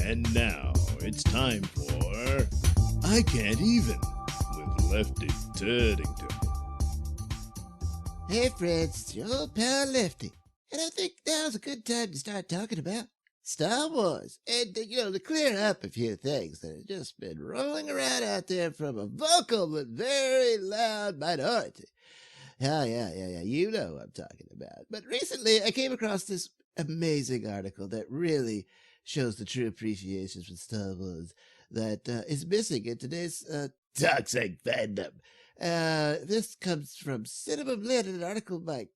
And now it's time for I Can't Even with Lefty Tuddington. Hey friends, it's your old pal Lefty, and I think now's a good time to start talking about Star Wars, and to clear up a few things that have just been rolling around out there from a vocal but very loud minority. Yeah, you know what I'm talking about. But recently I came across this amazing article that really shows the true appreciation for Star Wars that is missing in today's toxic fandom. This comes from Cinema Blend, an article by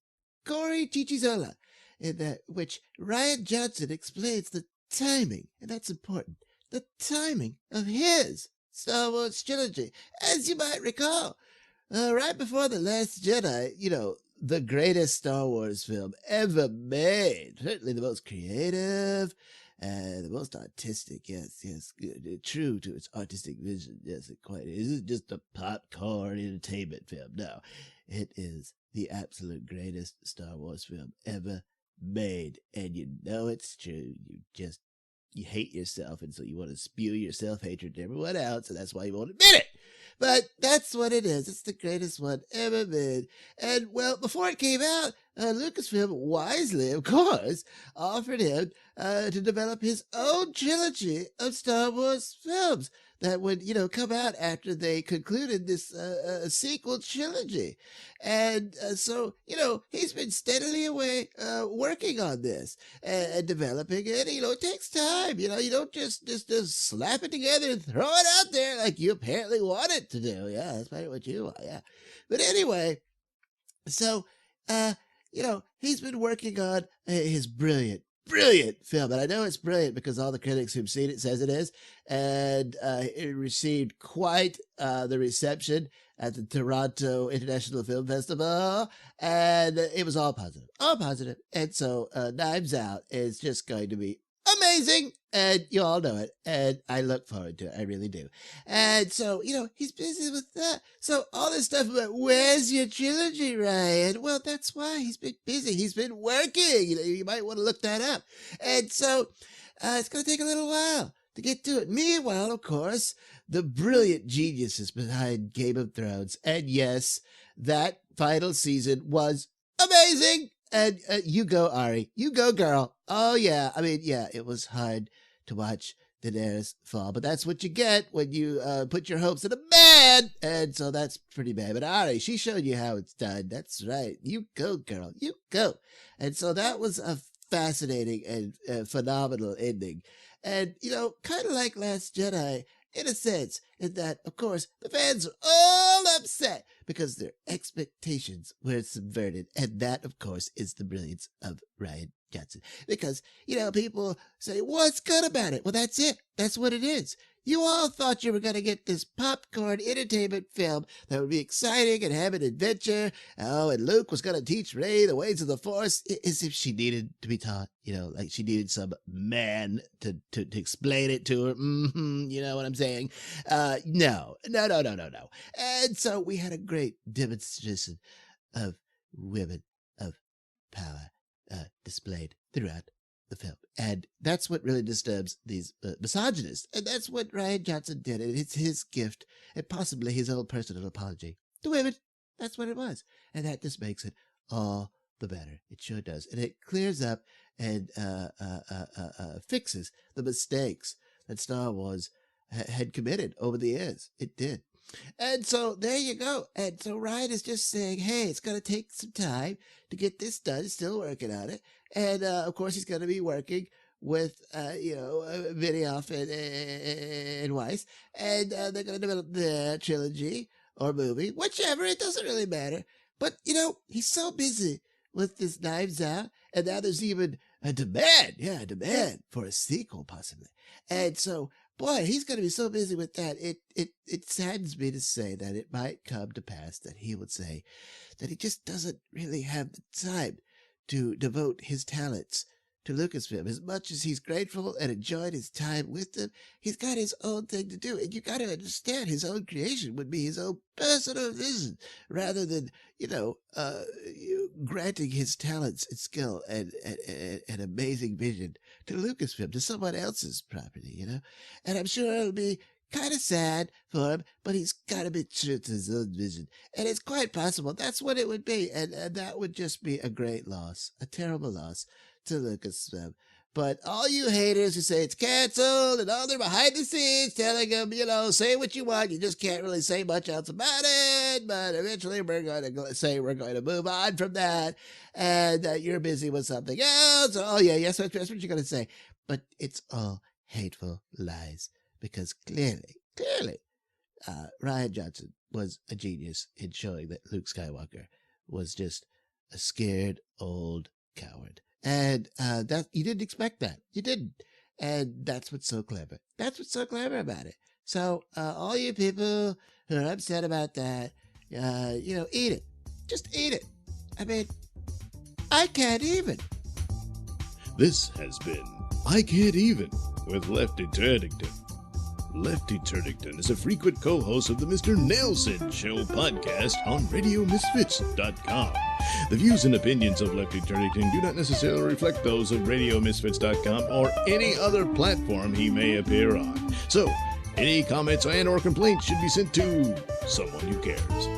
Corey Chichizola, in which Rian Johnson explains the timing, and that's important, the timing of his Star Wars trilogy. As you might recall, right before The Last Jedi, the greatest Star Wars film ever made, certainly the most creative, the most artistic, yes, true to its artistic vision. Yes, it quite is. It isn't just a popcorn entertainment film. No, it is the absolute greatest Star Wars film ever made. And you know it's true. You hate yourself, and so you want to spew your self-hatred to everyone else, and that's why you won't admit it. But that's what it is. It's the greatest one ever made. And, well, before it came out, Lucasfilm wisely, of course, offered him to develop his own trilogy of Star Wars films that would, come out after they concluded this sequel trilogy. And so, he's been steadily away working on this and developing it. It takes time. You don't just slap it together and throw it out there like you apparently want it to do. Yeah, that's probably what you want. Yeah. But anyway, so, he's been working on his brilliant film. And I know it's brilliant because all the critics who've seen it says it is. And it received quite the reception at the Toronto International Film Festival. And it was all positive. All positive. And so Knives Out is just going to be amazing, and you all know it, and I look forward to it. I really do. And so, he's busy with that. So all this stuff about where's your trilogy, Ryan? Well, that's why he's been busy. He's been working. You might want to look that up. And so it's going to take a little while to get to it. Meanwhile, of course, the brilliant geniuses behind Game of Thrones, and yes, that final season was amazing. And you go, Ari. You go, girl. Oh, yeah. I mean, yeah, it was hard to watch Daenerys fall, but that's what you get when you put your hopes in a man. And so that's pretty bad. But Ari, she showed you how it's done. That's right. You go, girl. You go. And so that was a fascinating and phenomenal ending. And, kind of like Last Jedi, in a sense, in that, of course, the fans are all upset because their expectations were subverted. And that, of course, is the brilliance of Rian Johnson. Because, people say, what's good about it? Well, that's it. That's what it is. You all thought you were going to get this popcorn entertainment film that would be exciting and have an adventure. Oh, and Luke was going to teach Rey the ways of the Force as if she needed to be taught, like she needed some man to explain it to her. You know what I'm saying? No. And so we had a great demonstration of women of power displayed throughout the film. And that's what really disturbs these misogynists. And that's what Rian Johnson did. And it's his gift and possibly his own personal apology to women. That's what it was. And that just makes it all the better. It sure does. And it clears up and fixes the mistakes that Star Wars had committed over the years. It did. And so there you go. And so Ryan is just saying, hey, it's going to take some time to get this done. Still working on it. And, of course, he's going to be working with, Benioff and Weiss. And they're going to develop their trilogy or movie, whichever. It doesn't really matter. But, he's so busy with this Knives Out. And now there's even a demand for a sequel, possibly. And so, boy, he's going to be so busy with that. It saddens me to say that it might come to pass that he would say that he just doesn't really have the time to devote his talents to Lucasfilm. As much as he's grateful and enjoyed his time with them, he's got his own thing to do. And you got to understand his own creation would be his own personal vision rather than, granting his talents and skill and amazing vision to Lucasfilm, to someone else's property, you know? And I'm sure it'll be kind of sad for him, but he's got to be true to his own vision. And it's quite possible that's what it would be. And that would just be a great loss, a terrible loss to Lucasfilm. But all you haters who say it's canceled and all they're behind the scenes telling them, you know, say what you want. You just can't really say much else about it. But eventually we're going to say we're going to move on from that and that you're busy with something else. Oh, yeah, yes, that's what you're going to say. But it's all hateful lies because clearly, Rian Johnson was a genius in showing that Luke Skywalker was just a scared old coward. And that you didn't expect that. You didn't. And that's what's so clever. That's what's so clever about it. So all you people who are upset about that, you know, eat it. Just eat it. I mean, I can't even. This has been I Can't Even with Lefty Turdington. Lefty Turdington is a frequent co-host of the Mr Nailsin Show podcast on RadioMisfits.com. The views and opinions of Lefty Turdington do not necessarily reflect those of RadioMisfits.com or any other platform he may appear on. So, any comments and or complaints should be sent to someone who cares.